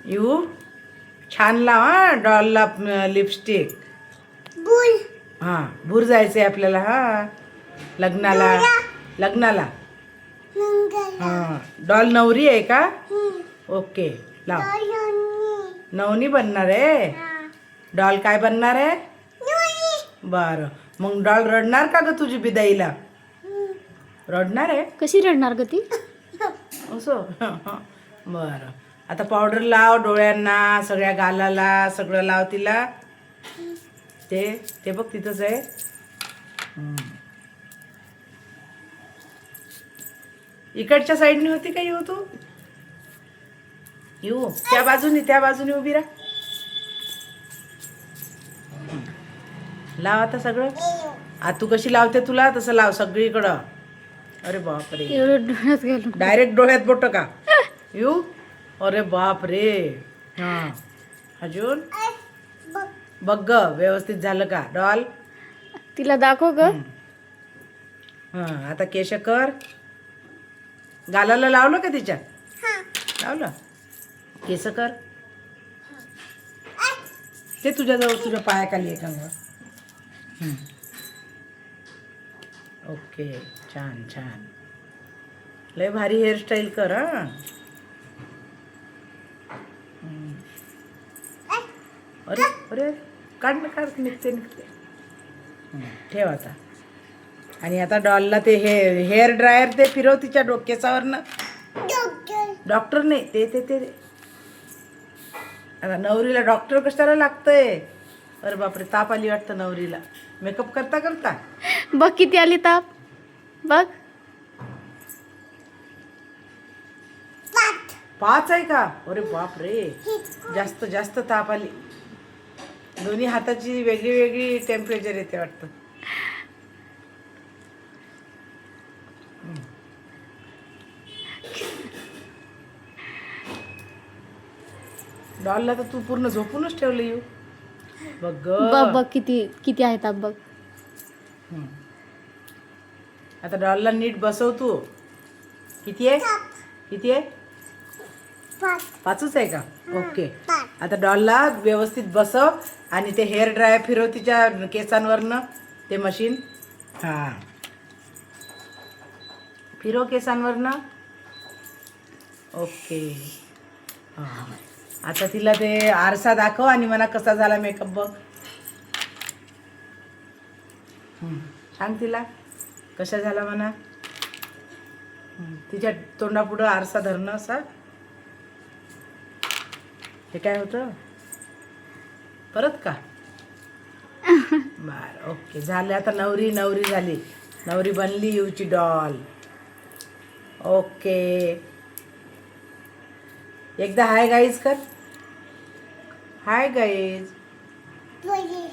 येऊ छान लाव हा डॉलला लिपस्टिक. बुल हा भूर जायचंय आपल्याला हा लग्नाला. लग्नाला मंगला हा डॉल नवरी आहे का? ओके लाव. दोनी नवनी बनणार आहे. हा डॉल काय बनणार आहे? दोनी बरं मग डॉल रडणार का ग तुझी बिदाईला? रडणार आहे कशी रडणार ग ती? असं बरं आता पावडर लाव डोळ्यांना सगळ्या गालाला सगळं लाव तिला. ते ते बघ तिथंच आहे. इकडच्या साईडने होती का येऊ तू? येऊ त्या बाजूने उभी राहा. लाव आता सगळं. आ तू कशी लावते तुला तसं लाव सगळीकडं. अरे बापरे एवढं डोळ्यात घालून डायरेक्ट डोळ्यात बोट का? येऊ अरे बाप रे. हां अजून बघ बघ ग व्यवस्थित झालं का डॉल? तिला दाखव ग. हां आता केश कर. गालाला लावलं का तिच्या? हा लावलं. केस कर. ते तुझ्याजवळ तुझ्या पायाखाली आहे का मग? ओके छान छान लय भारी हेअरस्टाईल कर हा. अरे अरे काढ ना काढ निघते निघते. ठेव आता. आणि आता डॉलला ते हेअर ड्रायर ते फिरव तिच्या केसावरनं. डॉक्टर डॉक्टर नाही ते ते ते आता नवरीला डॉक्टर कशाला लागतंय? अरे बापरे ताप आली वाटतं नवरीला मेकअप करता करता. बघ किती आली ताप. बघ 5 आहे का? अरे बाप रे जास्त जास्त ताप आली. दोन्ही हाताची वेगळी वेगळी टेम्परेचर येते वाटतं. डॉलला तर तू पूर्ण झोपूनच ठेवलं येऊ. बघ बघ ग. बघ किती किती आहे ताप बघ. आता डॉलला नीट बसव तू. किती आहे? किती आहे? 5च आहे का? ओके. आता डॉलला व्यवस्थित बसव आणि ते हेअर ड्रायर फिरव तिच्या केसांवरनं ते मशीन. हां फिरव केसांवरनं. ओके. हां आता तिला ते आरसा दाखव आणि म्हणा कसा झाला मेकअप बघ. सांग तिला कशा झाला म्हणा. तिच्या तोंडापुढं आरसा धरणं असा. हे काय होतं परत का? बर ओके झालं. आता नवरी नवरी झाली. नवरी बनली येऊची डॉल. ओके एकदा हाय गाईज कर. Hi guys. बोली